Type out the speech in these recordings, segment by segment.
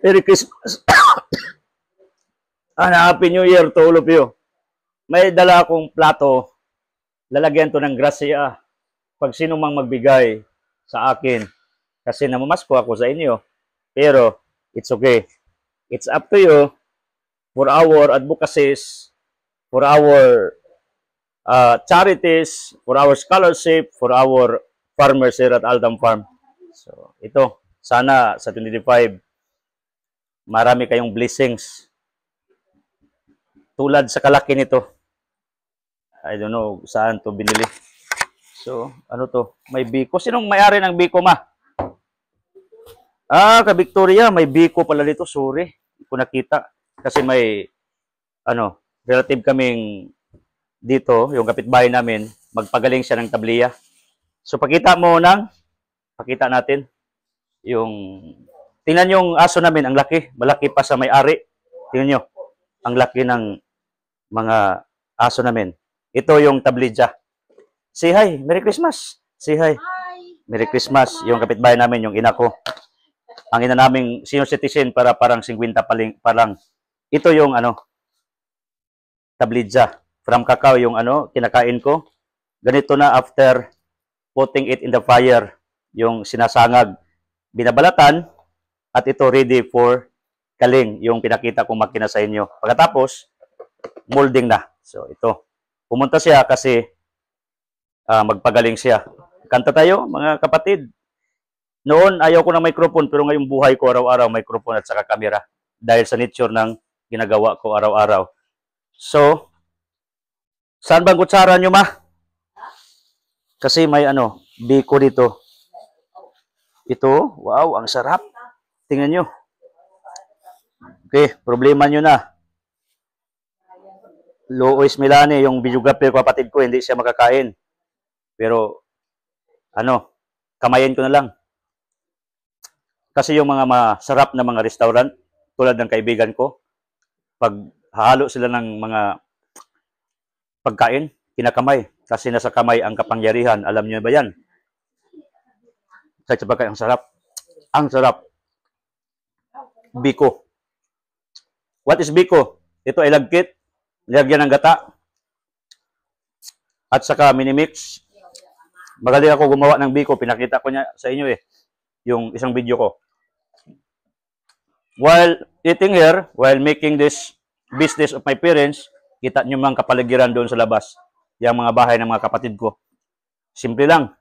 Merry Christmas and Happy New Year to all of you. May dala akong plato, lalagyan to ng grasya pag sino mang magbigay sa akin. Kasi namamasko ako sa inyo. Pero, it's okay. It's up to you for our advocacies, for our charities, for our scholarship, for our farmers here at Aldam Farm. So, ito. Sana sa 2025, marami kayong blessings. Tulad sa kalaki nito. I don't know saan to binili. So, ano to? May biko. Sinong may-ari ng biko, ma? Ah, ka Victoria, may biko pala dito. Sorry. Hindi ko nakita. Kasi may, relative kaming dito, yung kapitbahay namin, magpagaling siya ng tabliya. So, pakita natin yung, tingnan yung aso namin, ang laki. Malaki pa sa may-ari. Tingnan nyo, ang laki ng mga aso namin. Ito yung tablidya. Say hi, Merry Christmas. Say hi. Merry Christmas. Yung kapitbahay namin, yung ina ko. Ang ina naming senior citizen para parang 50 palang. Ito yung tablidya. From cacao yung kinakain ko. Ganito na after putting it in the fire. Yung sinasangag. Binabalatan. At ito ready for kaling. Yung pinakita kong makina sa inyo. Pagkatapos, molding na. So ito. Pumunta siya kasi magpagaling siya. Kanta tayo, mga kapatid. Noon, ayaw ko ng microphone, pero ngayong buhay ko araw-araw, microphone at saka camera. Dahil sa nature ng ginagawa ko araw-araw. So, saan bang kutsara nyo, ma? Kasi may biko dito. Ito, wow, ang sarap. Tingnan nyo. Okay, problema nyo na. Lois Milani, yung videographer ko, kapatid ko, hindi siya makakain. Pero, kamayin ko na lang. Kasi yung mga masarap na mga restaurant, tulad ng kaibigan ko, pag hahalo sila ng mga pagkain, kinakamay. Kasi nasa kamay ang kapangyarihan. Alam niyo ba yan? Kahit sa pagkain, ang sarap. Ang sarap. Biko. What is biko? Ito ay lagkit. Nilagyan ng gata. At saka minimix. Magaling ako gumawa ng biko. Pinakita ko niya sa inyo yung isang video ko. While eating here, while making this business of my parents, kita nyo mga kapaligiran doon sa labas. Yung mga bahay ng mga kapatid ko. Simple lang.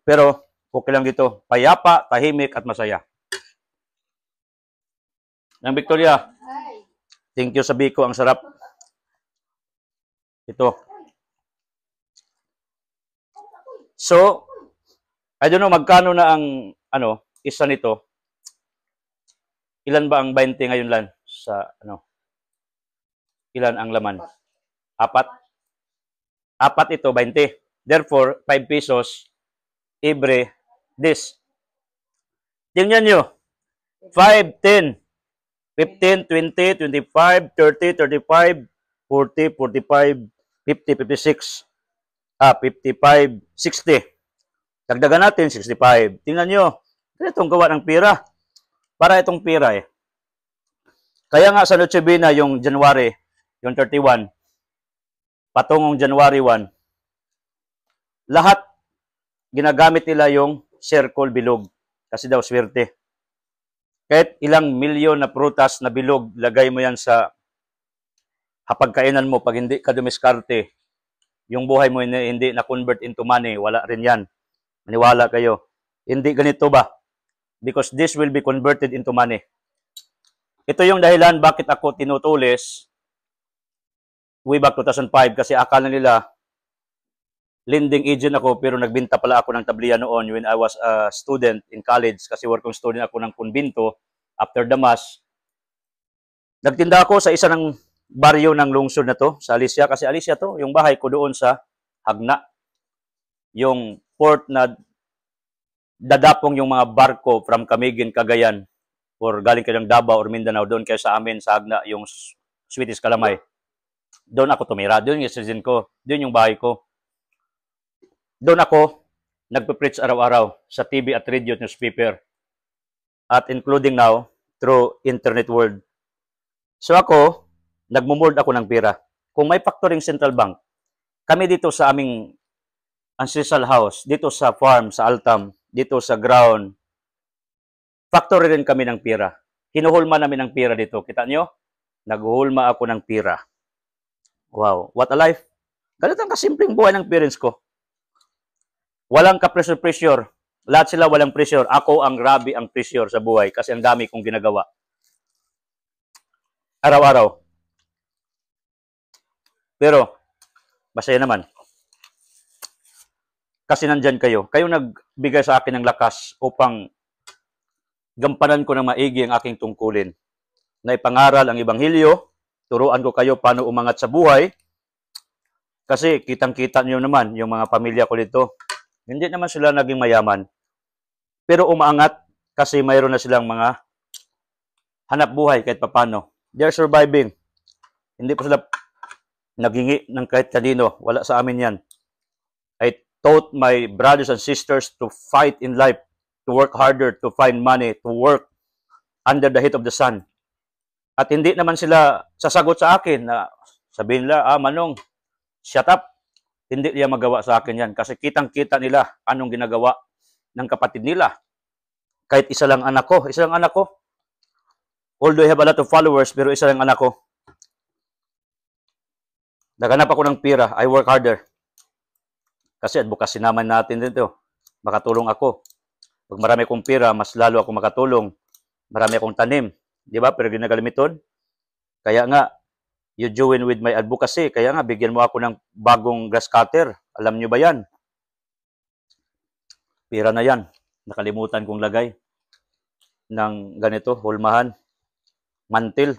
Pero, okay lang dito. Payapa, tahimik, at masaya. Ng Victoria. Thank you sa biko, ang sarap. Ito. So, I don't know magkano na ang isa nito. Ilan ba ang 20 ngayon lang sa Ilan ang laman? 4. 4 ito, 20. Therefore, 5 pesos every this. Tingnan nyo. 5, 10. 15, 20, 25, 30, 35, 40, 45, 50, 56, 55, 60. Dagdagan natin, 65. Tingnan nyo, itong gawa ng pira. Para itong pira Kaya nga sa Noche Buena, yung January, yung 31, patungong January 1, lahat ginagamit nila yung circle bilog. Kasi daw swerte. Kahit ilang milyon na prutas na bilog, lagay mo yan sa hapagkainan mo. Pag hindi ka dumiskarte, yung buhay mo hindi na-convert into money, wala rin yan. Maniwala kayo. Hindi ganito ba? Because this will be converted into money. Ito yung dahilan bakit ako tinutulis way back 2005 kasi akala nila lending agent ako pero nagbinta pala ako ng tabliya noon when I was a student in college kasi working student ako ng konbento after the mass. Nagtinda ako sa isa ng baryo ng lungsod na to, sa Alicia kasi Alicia to, yung bahay ko doon sa Hagna. Yung port na dadapong yung mga barko from Camiguin, Cagayan or galing kayo ng Davao or Mindanao, doon kayo sa amin sa Hagna, yung Sweeties Calamay. Doon ako tumira, doon yung season ko, doon yung bahay ko. Doon ako nagpe-preach araw-araw sa TV at radio at newspaper. at including now through internet world. So ako, nagmumold ako ng pera. Kung may factoring central bank, kami dito sa aming ancestral house, dito sa farm, sa Altam, dito sa ground, factory rin kami ng pera. Hinuhulma namin ng pera dito. Kita nyo? Naghuhulma ako ng pera. Wow, what a life. Ganito ang kasimpleng buhay ng parents ko. Walang ka-pressure-pressure. Lahat sila walang pressure. Ako ang grabe ang pressure sa buhay kasi ang dami kong ginagawa. Araw-araw. Pero, masaya naman. Kasi nandyan kayo. Kayo nagbigay sa akin ng lakas upang gampanan ko ng maigi ang aking tungkulin. Na ipangaral ang Ebanghelyo, turuan ko kayo paano umangat sa buhay. Kasi kitang-kita niyo naman yung mga pamilya ko dito. Hindi naman sila naging mayaman. Pero umaangat kasi mayroon na silang mga hanap buhay kahit papano. They're surviving. Hindi po sila naghingi ng kahit kanino. Wala sa amin yan. I taught my brothers and sisters to fight in life, to work harder, to find money, to work under the heat of the sun. At hindi naman sila sasagot sa akin na sabihin nila, Manong, shut up. Hindi niya magawa sa akin yan. Kasi kitang-kita nila anong ginagawa ng kapatid nila. Kahit isa lang anak ko. Isa lang anak ko. Although I have a lot of followers, pero isa lang anak ko. Naghanap ako ng pira. I work harder. Kasi advocacy naman natin dito. Makatulong ako. Pag marami akong pira, mas lalo ako makatulong. Marami akong tanim. Di ba? Pero ginagamiton. Kaya nga, you join with my advocacy. Kaya nga, bigyan mo ako ng bagong grass cutter. Alam nyo ba yan? Pira na yan. Nakalimutan kong lagay ng ganito, hulmahan, mantil.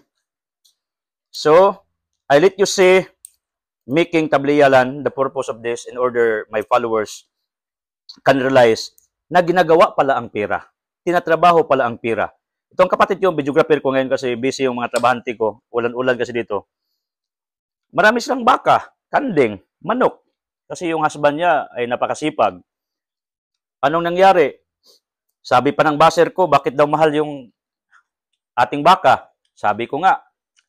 So, I let you see making tabliyalan, the purpose of this in order my followers can realize na ginagawa pala ang pira. Tinatrabaho pala ang pira. Itong kapatid ko, videographer ko ngayon kasi busy yung mga trabahante ko. Ulan-ulan kasi dito. Marami silang baka, kanding, manok. Kasi yung husband niya ay napakasipag. Anong nangyari? Sabi pa ng baser ko, bakit daw mahal yung ating baka? Sabi ko nga,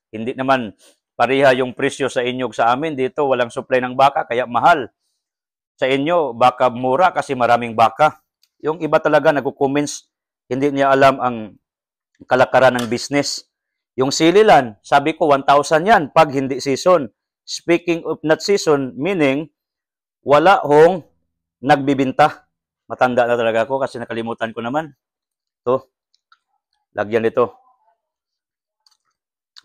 hindi naman pareha yung presyo sa inyo sa amin. Dito, walang supply ng baka, kaya mahal. Sa inyo, baka mura kasi maraming baka. Yung iba talaga nagko-comments, hindi niya alam ang kalakaran ng business. Yung sililan, sabi ko 1,000 yan pag hindi season. Speaking of not season, meaning wala hong nagbibinta. Matanda na talaga ako kasi nakalimutan ko naman. Ito, lagyan nito.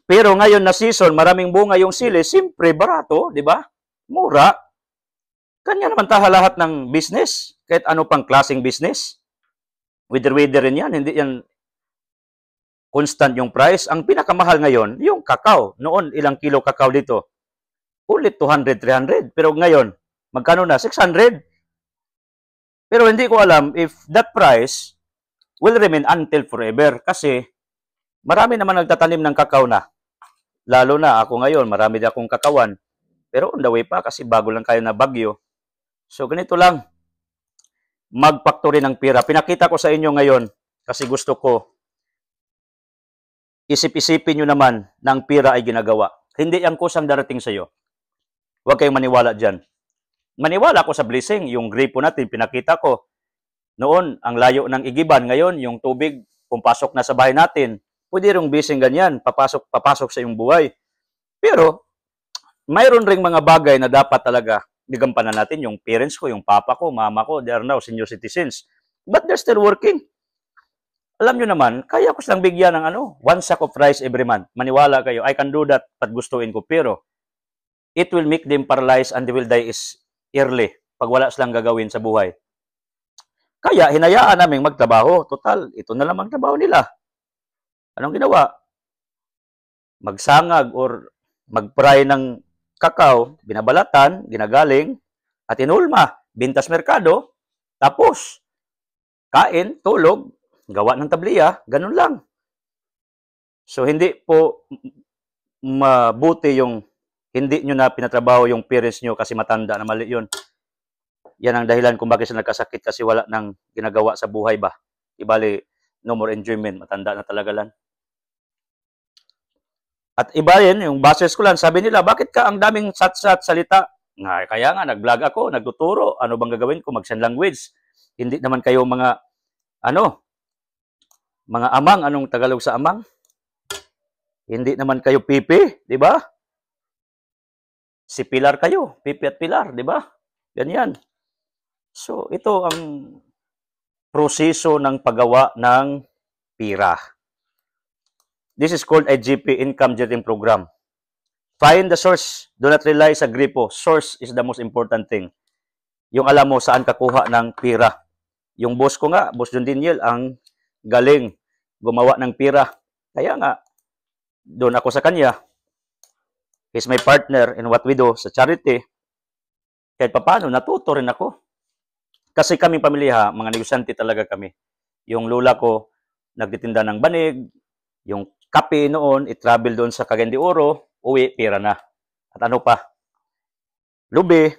Pero ngayon na season, maraming bunga yung sili, siyempre barato, di ba? Mura. Kanya naman taha lahat ng business, kahit ano pang klaseng business. Wither-wither rin yan, hindi yan constant yung price. Ang pinakamahal ngayon, yung kakao. Noon, ilang kilo kakao dito? Ulit 200, 300. Pero ngayon, magkano na? 600. Pero hindi ko alam if that price will remain until forever. Kasi marami naman nagtatanim ng kakao na. Lalo na ako ngayon, marami din akong kakawan. Pero on the way pa kasi bago lang kayo na bagyo. So ganito lang. Mag-factory ng pira. Pinakita ko sa inyo ngayon kasi gusto ko isip-isipin nyo naman na ang pira ay ginagawa. Hindi ang kusang darating sa iyo. Huwag kayong maniwala dyan. Maniwala ako sa blessing. Yung gripo natin, pinakita ko. Noon, ang layo ng igiban. Ngayon, yung tubig, pumpasok na sa bahay natin. Pwede rin blessing ganyan. Papasok sa iyong buhay. Pero, mayroon ring mga bagay na dapat talaga gigampanan natin. Yung parents ko, yung papa ko, mama ko, they are now senior citizens. But they're still working. Alam nyo naman, kaya ko silang bigyan ng 1 sack of rice every month. Maniwala kayo, I can do that pag gustuin ko. Pero, it will make them paralyzed and they will die is early pag wala silang gagawin sa buhay. Kaya, hinayaan namin magtrabaho. Total, ito na lang ang trabaho nila. Anong ginawa? Magsangag or magpray ng kakao, binabalatan, ginagaling, at inulma, bintas merkado, tapos, kain, tulog, gawa ng tabliya, ganun lang. So, hindi po mabuti yung hindi nyo na pinatrabaho yung parents nyo kasi matanda na mali yun. Yan ang dahilan kung bakit sila nagkasakit kasi wala nang ginagawa sa buhay ba. Ibali, no more enjoyment. Matanda na talaga lang. At iba yun, yung bosses ko lang, sabi nila, bakit ka ang daming sat-sat salita? Nga, kaya nga, nag-vlog ako, nagtuturo. Ano bang gagawin ko? Mag-sign language. Hindi naman kayo mga, mga amang. Anong Tagalog sa amang? Hindi naman kayo pipi, di ba? Si Pilar kayo, pipi at Pilar, di ba? Ganyan. So, ito ang proseso ng paggawa ng pira. This is called IGP, Income Generating Program. Find the source. Do not rely sa gripo. Source is the most important thing. Yung alam mo saan kakuha ng pira. Yung boss ko nga, Boss John Daniel, ang galing gumawa ng pira. Kaya nga, doon ako sa kanya. He's my partner in what we do sa charity. Kahit paano, natuto rin ako. Kasi kaming pamilya, mga negosyante talaga kami. Yung lula ko, nagtitinda ng banig, yung kape noon, i-travel doon sa Cagayan de Oro, uwi, pira na. At ano pa? Lubi.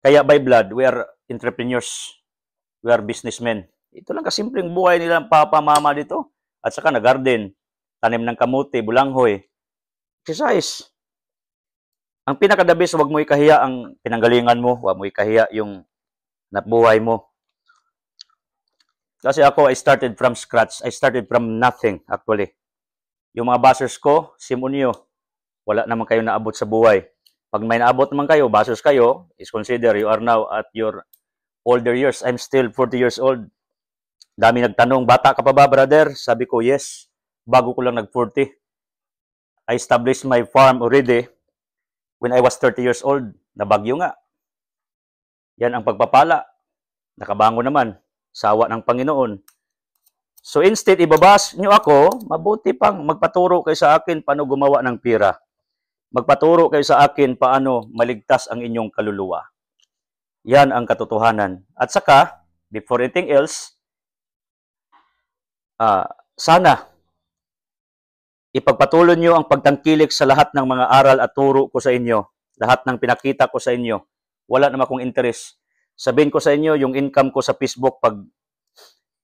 Kaya by blood, we are entrepreneurs. We are businessmen. Ito lang kasimpleng buhay nila papa, mama dito. At saka na-garden, tanim ng kamuti, bulanghoy. Exercise. Ang pinakadabis, huwag mo ikahiya ang pinanggalingan mo. Huwag mo ikahiya yung nabuhay mo. Kasi ako, I started from scratch. I started from nothing, actually. Yung mga bashers ko, simunyo, wala naman kayo naabot sa buhay. Pag may naabot naman kayo, bashers kayo, is consider you are now at your older years. I'm still 40 years old. Dami nagtanong, bata ka pa ba, brother? Sabi ko, yes. Bago ko lang nag-40. I established my farm already when I was 30 years old. Nabagyo nga. Yan ang pagpapala. Nakabango naman. Sawa ng Panginoon. So instead, ibabas nyo ako, mabuti pang magpaturo kayo sa akin paano gumawa ng pira. Magpaturo kayo sa akin paano maligtas ang inyong kaluluwa. Yan ang katotohanan. At saka, before anything else, sana ipagpatuloy nyo ang pagtangkilik sa lahat ng mga aral at turo ko sa inyo. Lahat ng pinakita ko sa inyo. Wala naman akong interest. Sabihin ko sa inyo, yung income ko sa Facebook, pag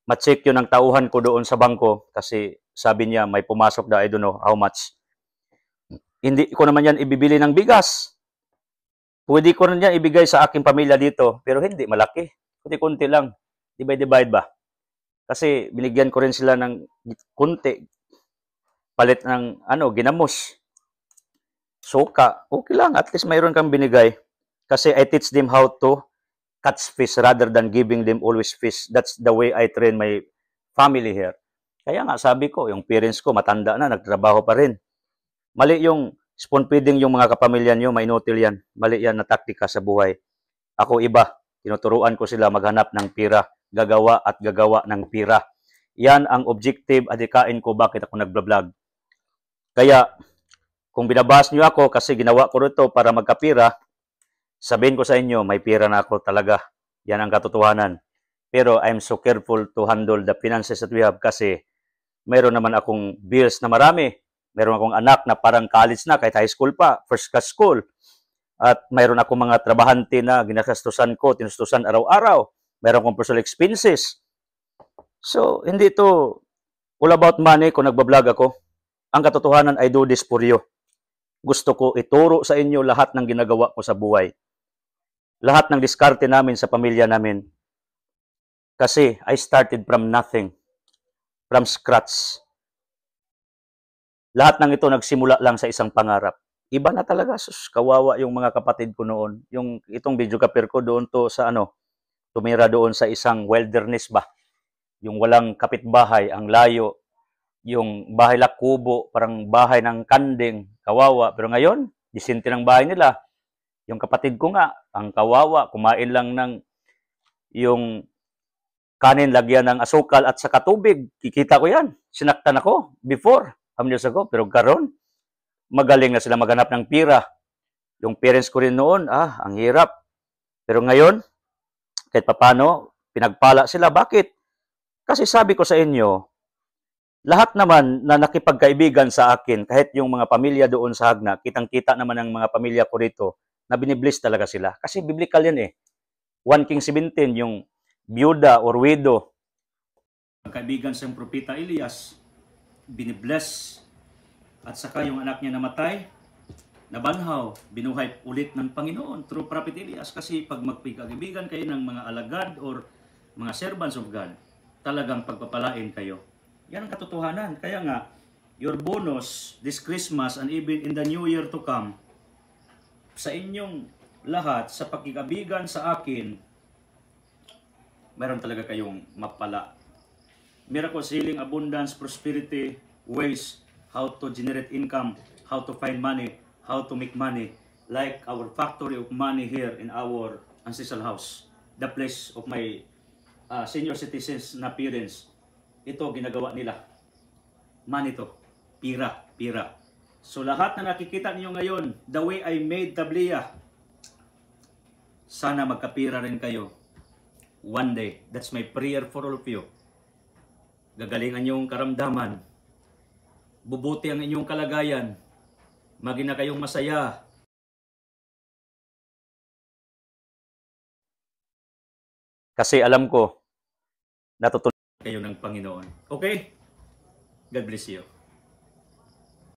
ma-check yun ang tauhan ko doon sa bangko, kasi sabi niya, may pumasok na, I don't know how much. Hindi ko naman yan ibibili ng bigas. Pwede ko rin yan ibigay sa aking pamilya dito, pero hindi malaki. Kunti-kunti lang. Divide ba? Kasi binigyan ko rin sila ng kunti. Palit ng, ginamos. Suka. Okay lang, at least mayroon kang binigay. Kasi I teach them how to catch fish rather than giving them always fish. That's the way I train my family here. Kaya nga sabi ko, yung parents ko matanda na, nagtrabaho pa rin. Mali yung spoon feeding yung mga kapamilya nyo, mainutil yan. Mali yan na taktika sa buhay. Ako iba, tinuturuan ko sila maghanap ng pira, gagawa at gagawa ng pira. Yan ang objective, adikain ko bakit ako nagblog. Kaya, kung binabas nyo ako kasi ginawa ko rito para magkapira, sabihin ko sa inyo, may pira na ako talaga. Yan ang katotohanan. Pero I'm so careful to handle the finances that we have kasi mayroon naman akong bills na marami. Mayroon akong anak na parang college na, kahit high school pa, first class school. At mayroon akong mga trabahante na ginagastusan ko, tinustusan araw-araw. Mayroon akong personal expenses. So, hindi ito all about money kung nagbablog ako. Ang katotohanan, I do this for you. Gusto ko ituro sa inyo lahat ng ginagawa ko sa buhay. Lahat ng diskarte namin sa pamilya namin. Kasi I started from nothing. From scratch. Lahat ng ito nagsimula lang sa isang pangarap. Iba na talaga. Sus, kawawa yung mga kapatid ko noon. Itong videographer ko doon to sa tumira doon sa isang wilderness ba. Yung walang kapitbahay, ang layo. Yung bahay lakubo, parang bahay ng kanding. Kawawa. Pero ngayon, disente ng bahay nila. Yung kapatid ko nga, ang kawawa, kumain lang ng yung kanin, lagyan ng asukal at saka tubig. Kikita ko yan. Sinaktan ako before, years ago. Pero karon, magaling na sila maghanap ng pira. Yung parents ko rin noon, ang hirap. Pero ngayon, kahit papano, pinagpala sila. Bakit? Kasi sabi ko sa inyo, lahat naman na nakipagkaibigan sa akin, kahit yung mga pamilya doon sa Hagna, kitang-kita naman ang mga pamilya ko rito, na binibliss talaga sila. Kasi biblical yan 1 Kings 17, yung byuda or widow, kaibigan siyang propeta Elias, binibless, at saka yung anak niya namatay, nabanhaw, binuhay ulit ng Panginoon through Prophet Elias. Kasi pag magpikaibigan kayo ng mga alagad or mga servants of God, talagang pagpapalain kayo. Yan ang katotohanan. Kaya nga, your bonus this Christmas and even in the new year to come, sa inyong lahat, sa pagkikabigan sa akin, meron talaga kayong mapala. Miracles, healing, abundance, prosperity, ways, how to generate income, how to find money, how to make money, like our factory of money here in our ancestral house, the place of my senior citizens na parents. Ito ginagawa nila. Money to. Pira. Pira. So lahat na nakikita niyo ngayon, the way I made tablia, sana magkapira rin kayo. One day. That's my prayer for all of you. Gagaling ang inyong karamdaman. Bubuti ang inyong kalagayan. Maging na kayong masaya. Kasi alam ko, natutunan kayo ng Panginoon. Okay? God bless you.